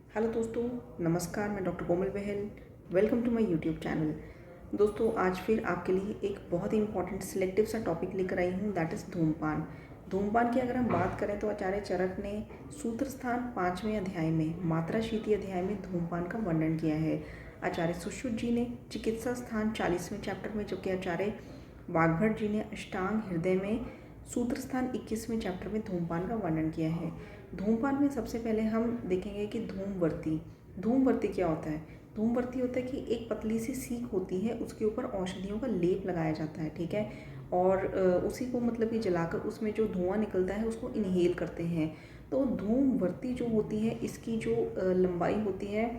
Hello दोस्तों, नमस्कार। मैं doctor Komal Bahl. Welcome to my YouTube channel. दोस्तों, आज फिर आपके लिए एक बहुत ही इंपॉर्टेंट सिलेक्टिव सा टॉपिक लेकर आई हूँ, दैट इज़ धूमपान। धूमपान की अगर हम बात करें तो आचार्य चरक ने सूत्र स्थान 5वें अध्याय में मात्रा शीति अध्याय में धूमपान का वर्णन किया है। आचार्य सुश्रुत जी ने चिकित्सा स्थान 40वें चैप्टर में, जबकि आचार्य वाग्भट जी ने अष्टांग हृदय में सूत्र स्थान 21वें चैप्टर में धूमपान का वर्णन किया है। धूमपान में सबसे पहले हम देखेंगे कि धूमवर्ती क्या होता है। धूमवर्ती होता है कि एक पतली सी सीख होती है, उसके ऊपर औषधियों का लेप लगाया जाता है, ठीक है। और उसी को मतलब कि जलाकर उसमें जो धुआं निकलता है उसको इनहेल करते हैं। तो धूमवर्ती जो होती है, इसकी जो लंबाई होती है,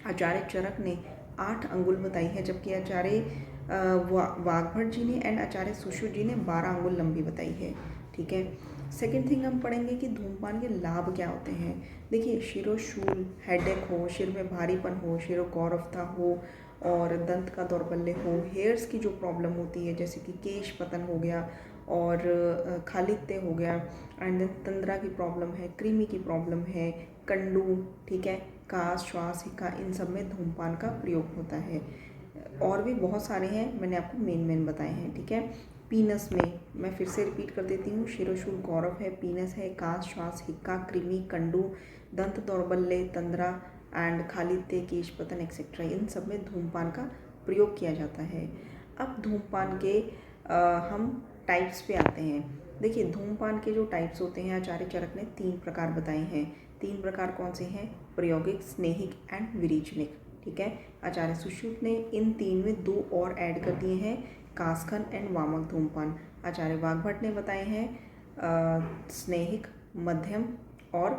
आचार्य चरक ने 8 अंगुल बताई है, जबकि आचार्य वाग्भट जी ने एंड आचार्य सुश्रुत जी ने 12 अंगुल लंबी बताई है, ठीक है। सेकेंड थिंग हम पढ़ेंगे कि धूमपान के लाभ क्या होते हैं। देखिए, शिरोशूल, हेडेक हो, सिर में भारीपन हो, शिरोगौरवता हो और दंत का दौर्बल्य हो, हेयर्स की जो प्रॉब्लम होती है जैसे कि केश पतन हो गया और खालित्य हो गया, एंड देन तंद्रा की प्रॉब्लम है, कृमि की प्रॉब्लम है, कंडू, ठीक है, कास, श्वास, हिक्का, इन सब में धूमपान का प्रयोग होता है। और भी बहुत सारे हैं, मैंने आपको मेन बताए हैं, ठीक है। पीनस में मैं फिर से रिपीट कर देती हूँ, शिरोशूल गौरव है, पीनस है, कास, श्वास, हिक्का, कृमि, कंडू, दंत दौर्बल्य, तंद्रा एंड खालित्य, केश पतन एक्सेट्रा, इन सब में धूमपान का प्रयोग किया जाता है। अब धूमपान के हम टाइप्स पे आते हैं। देखिए, धूमपान के जो टाइप्स होते हैं, आचार्य चरक ने 3 प्रकार बताए हैं। 3 प्रकार कौन से हैं? प्रायोगिक, स्नेहिक एंड विरेचनिक, ठीक है। आचार्य सुश्रुत ने इन 3 में 2 और ऐड कर दिए हैं, कासखन एंड वामक धूमपान। आचार्य वाग्भट ने बताए हैं स्नेहिक, मध्यम और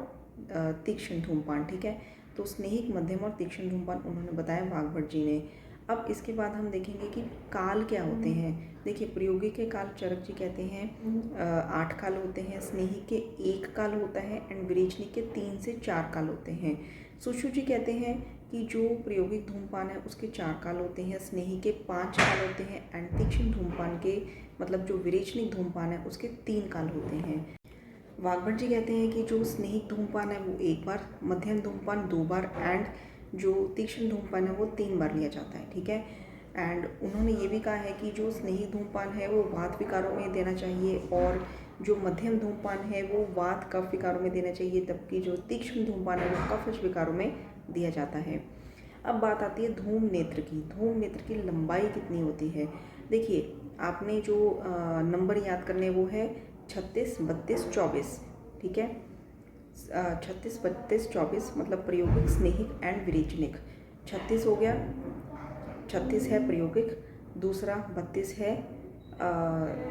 तीक्ष्ण धूमपान, ठीक है। तो स्नेहिक, मध्यम और तीक्ष्ण धूमपान उन्होंने बताया वाग्भट जी ने। अब इसके बाद हम देखेंगे कि काल क्या होते हैं। देखिए, प्रायोगिक के काल चरक जी कहते हैं 8 काल होते हैं, स्नेहिक के 1 काल होता है एंड विरेचनिक के 3 से 4 काल होते हैं। सुश्रुत जी कहते हैं कि जो प्रायोगिक धूमपान है उसके 4 काल होते हैं, स्नेही के 5 काल होते हैं एंड तीक्ष्ण धूमपान के मतलब जो विरेचनिक धूमपान है उसके 3 काल होते हैं। वाग्भट जी कहते हैं कि जो स्नेहिक धूमपान है वो 1 बार, मध्यम धूमपान 2 बार एंड जो तीक्ष्ण धूमपान है वो 3 बार लिया जाता है, ठीक है। एंड उन्होंने ये भी कहा है कि जो स्नेहिक धूमपान है वो वात विकारों में देना चाहिए और जो मध्यम धूमपान है वो वात कफ विकारों में देना चाहिए, जबकि जो तीक्ष्ण धूमपान है वो कफ विकारों में दिया जाता है। अब बात आती है धूम नेत्र की। धूम नेत्र की लंबाई कितनी होती है? देखिए, आपने जो नंबर याद करने वो है 36, 32, 24, ठीक है। 36, 32, 24 मतलब प्रायोगिक, स्नेहिक एंड विरेचनिक। 36 हो गया, 36 है प्रायोगिक, दूसरा 32 है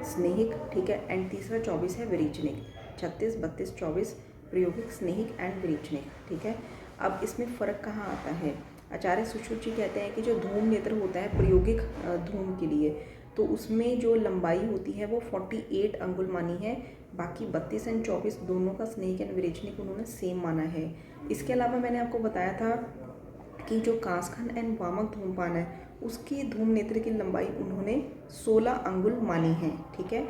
स्नेहिक, ठीक है, एंड तीसरा 24 है विरेचनिक। 36, 32, 24 प्रायोगिक, स्नेहिक एंड विरेचनिक, ठीक है। अब इसमें फ़र्क कहाँ आता है? आचार्य सुश्रुत जी कहते हैं कि जो धूम नेत्र होता है प्रायोगिक धूम के लिए, तो उसमें जो लंबाई होती है वो 48 अंगुल मानी है, बाकी 32 एंड 24 दोनों का स्नेहिक एंड विरेचनिक उन्होंने सेम माना है। इसके अलावा मैंने आपको बताया था कि जो कासखंड एंड वामक धूमपान है उसकी धूम नेत्र की लंबाई उन्होंने 16 अंगुल मानी है, ठीक है।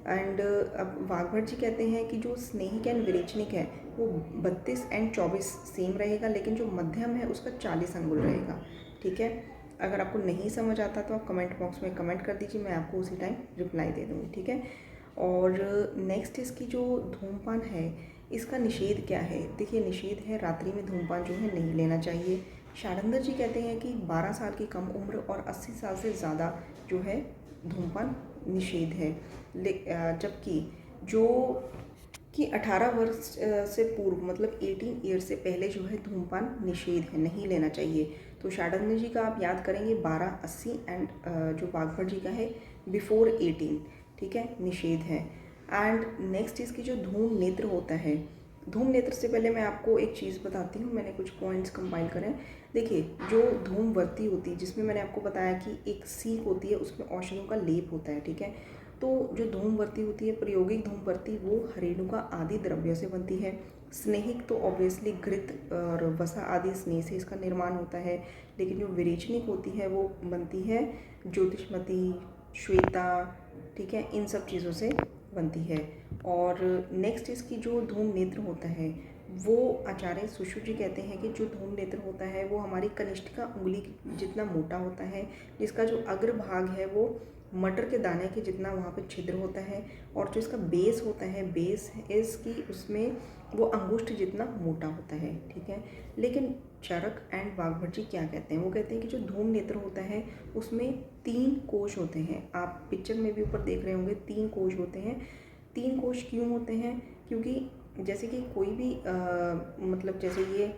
एंड अब वाग्भट जी कहते हैं कि जो स्नेहिक एंड विरेचनिक है वो 32 एंड 24 सेम रहेगा, लेकिन जो मध्यम है उसका 40 अंगुल रहेगा, ठीक है। अगर आपको नहीं समझ आता तो आप कमेंट बॉक्स में कमेंट कर दीजिए, मैं आपको उसी टाइम रिप्लाई दे दूँगी, ठीक है। और नेक्स्ट इसकी जो धूमपान है इसका निषेध क्या है? देखिए, निषेध है रात्रि में धूमपान जो है नहीं लेना चाहिए। शारंदर जी कहते हैं कि 12 साल की कम उम्र और 80 साल से ज़्यादा जो है धूमपान निषेध है। जबकि जो कि 18 वर्ष से पूर्व मतलब 18 ईयर से पहले जो है धूमपान निषेध है, नहीं लेना चाहिए। तो शारंदर जी का आप याद करेंगे 12, 80 एंड जो वाग्भट जी का है बिफोर 18, ठीक है, निषेध है। एंड नेक्स्ट इसकी जो धूम नेत्र होता है, धूम नेत्र से पहले मैं आपको एक चीज़ बताती हूँ, मैंने कुछ पॉइंट्स कंपाइल करें। देखिए, जो धूमवर्ती होती है जिसमें मैंने आपको बताया कि एक सीख होती है उसमें औषधियों का लेप होता है, ठीक है। तो जो धूमवर्ती होती है प्रायोगिक धूमवर्ती वो हरेणुका आदि द्रव्यों से बनती है। स्नेहिक तो ऑब्वियसली घृत और वसा आदि स्नेह से इसका निर्माण होता है, लेकिन जो विरेचनिक होती है वो बनती है ज्योतिषमती, श्वेता, ठीक है, इन सब चीज़ों से बनती है। और नेक्स्ट इसकी जो धूम नेत्र होता है वो आचार्य सुश्रुत जी कहते हैं कि जो धूम नेत्र होता है वो हमारी कनिष्ठिका उंगली जितना मोटा होता है, जिसका जो अग्रभाग है वो मटर के दाने के जितना वहाँ पे छिद्र होता है, और जो इसका बेस होता है, बेस इसकी उसमें वो अंगुष्ठ जितना मोटा होता है, ठीक है। लेकिन चरक एंड वाग्भट जी क्या कहते हैं, वो कहते हैं कि जो धूम नेत्र होता है उसमें 3 कोश होते हैं। आप पिक्चर में भी ऊपर देख रहे होंगे 3 कोश होते हैं। 3 कोश क्यों होते हैं? क्योंकि जैसे कि कोई भी मतलब जैसे ये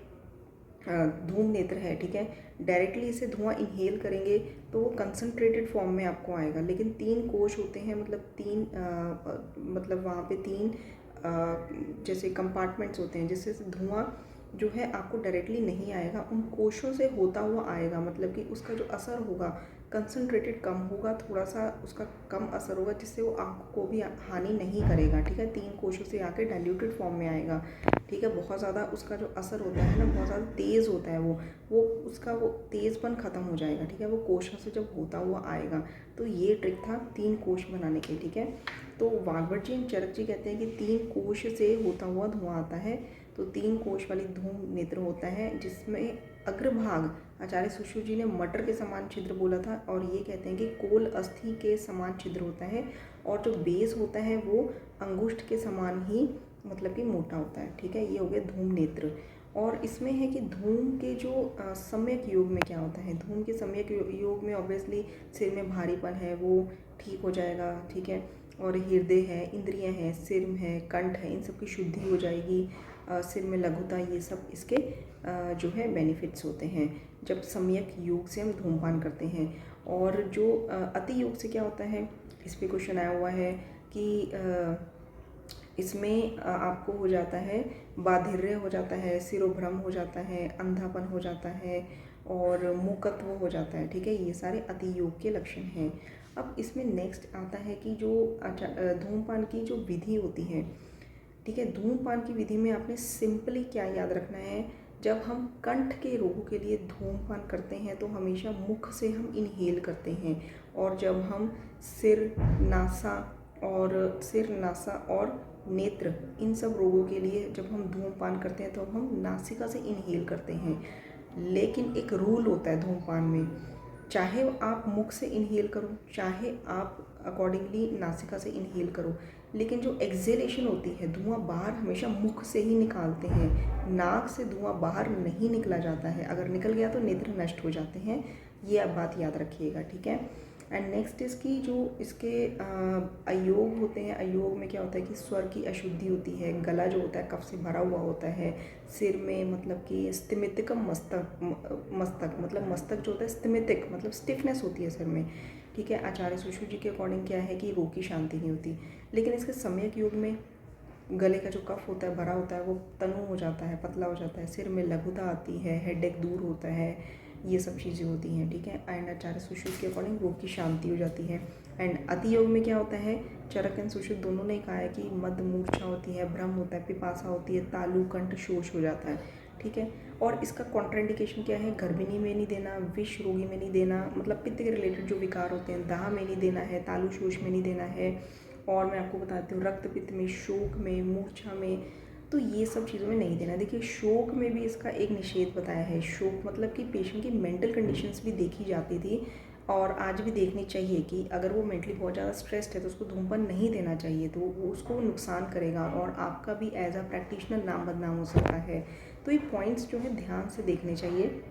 धूम नेत्र है, ठीक है, डायरेक्टली इसे धुआं इनहेल करेंगे तो वो कंसनट्रेटेड फॉर्म में आपको आएगा, लेकिन 3 कोश होते हैं, मतलब 3 मतलब वहाँ पे 3 जैसे कंपार्टमेंट्स होते हैं जिससे धुआं जो है आपको डायरेक्टली नहीं आएगा, उन कोशों से होता हुआ आएगा। मतलब कि उसका जो असर होगा कंसनट्रेटेड कम होगा, थोड़ा सा उसका कम असर होगा, जिससे वो आँख को भी हानि नहीं करेगा, ठीक है। 3 कोशों से आके डाइल्यूटेड फॉर्म में आएगा, ठीक है। बहुत ज़्यादा उसका जो असर होता है ना, बहुत ज़्यादा तेज़ होता है वो उसका वो तेज़पन ख़त्म हो जाएगा, ठीक है। वो कोशों से जब होता हुआ आएगा, तो ये ट्रिक था 3 कोश बनाने के, ठीक है। तो वाग्भट जी एंड चरक जी कहते हैं कि 3 कोश से होता हुआ धुआं आता है। तो 3 कोश वाली धूम नेत्र होता है जिसमें अग्रभाग आचार्य सुश्रुत जी ने मटर के समान छिद्र बोला था, और ये कहते हैं कि कोल अस्थि के समान छिद्र होता है, और जो बेस होता है वो अंगुष्ठ के समान ही मतलब कि मोटा होता है, ठीक है। ये हो गया धूम नेत्र। और इसमें है कि धूम के जो सम्यक योग में क्या होता है, धूम के सम्यक योग में ऑब्वियसली सिर में भारीपन है वो ठीक हो जाएगा, ठीक है। और हृदय है, इंद्रियां हैं, सिर है, कंठ है, इन सब की शुद्धि हो जाएगी। सिर में लघुता, ये सब इसके जो है बेनिफिट्स होते हैं जब सम्यक योग से हम धूमपान करते हैं। और जो अति योग से क्या होता है, इस पे क्वेश्चन आया हुआ है कि इसमें आपको हो जाता है बाधिर्य हो जाता है, सिरोभ्रम हो जाता है, अंधापन हो जाता है, और मूकत्व हो जाता है, ठीक है। ये सारे अति योग के लक्षण हैं। अब इसमें नेक्स्ट आता है कि जो धूमपान की जो विधि होती है, ठीक है। धूमपान की विधि में आपने सिंपली क्या याद रखना है, जब हम कंठ के रोगों के लिए धूमपान करते हैं तो हमेशा मुख से हम इनहेल करते हैं, और जब हम सिर, नासा और नेत्र, इन सब रोगों के लिए जब हम धूमपान करते हैं तो हम नासिका से इनहेल करते हैं। लेकिन एक रूल होता है धूमपान में, चाहे आप मुख से इनहेल करो, चाहे आप अकॉर्डिंगली नासिका से इनहेल करो, लेकिन जो एक्सहेलेशन होती है, धुआं बाहर हमेशा मुख से ही निकालते हैं, नाक से धुआं बाहर नहीं निकला जाता है। अगर निकल गया तो नेत्र नष्ट हो जाते हैं, ये आप बात याद रखिएगा, ठीक है। एंड नेक्स्ट इसकी जो इसके अयोग होते हैं, अयोग में क्या होता है कि स्वर की अशुद्धि होती है, गला जो होता है कफ से भरा हुआ होता है, सिर में मतलब कि स्तिमितिकम मस्तक मतलब मस्तक जो होता है स्तिमितिक मतलब स्टिफनेस होती है सिर में, ठीक है। आचार्य सुश्रुत जी के अकॉर्डिंग क्या है कि रोग की शांति नहीं होती। लेकिन इसके सम्यक योग में गले का जो कफ होता है, भरा होता है, वो तनु हो जाता है, पतला हो जाता है, सिर में लघुता आती है, हेडेक दूर होता है, ये सब चीज़ें होती हैं, ठीक है। एंड आचार्य सुश्रुत के अकॉर्डिंग रोग की शांति हो जाती है। एंड अति योग में क्या होता है, चरक एंड सुश्रुत दोनों ने कहा है कि मद मूर्छा होती है, भ्रम होता है, पिपासा होती है, तालु कंठ शोष हो जाता है, ठीक है। और इसका कॉन्ट्राइंडिकेशन क्या है, गर्भिणी में नहीं देना, विष रोगी में नहीं देना, मतलब पित्त के रिलेटेड जो विकार होते हैं, दाह में नहीं देना है, तालु शोष में नहीं देना है, और मैं आपको बताती हूँ रक्त पित्त में, शोक में, मूर्छा में, तो ये सब चीज़ों में नहीं देना। देखिए शोक में भी इसका एक निषेध बताया है। शोक मतलब कि पेशेंट की मेंटल कंडीशंस भी देखी जाती थी, और आज भी देखनी चाहिए कि अगर वो मेंटली बहुत ज़्यादा स्ट्रेस्ड है तो उसको धूमपान नहीं देना चाहिए, तो वो उसको नुकसान करेगा और आपका भी एज अ प्रैक्टिशनर नाम बदनाम हो सकता है। तो ये पॉइंट्स जो है ध्यान से देखने चाहिए।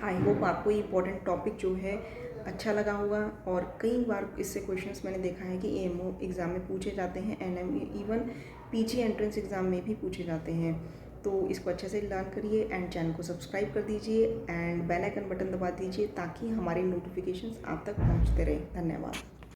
आई होप आपको ये इंपॉर्टेंट टॉपिक जो है अच्छा लगा होगा, और कई बार इससे क्वेश्चंस मैंने देखा है कि एएमओ एग्ज़ाम में पूछे जाते हैं, NM even PG entrance exam में भी पूछे जाते हैं। तो इसको अच्छे से लर्न करिए, एंड चैनल को सब्सक्राइब कर दीजिए, एंड बेल आइकन बटन दबा दीजिए ताकि हमारे नोटिफिकेशंस आप तक पहुंचते रहें। धन्यवाद।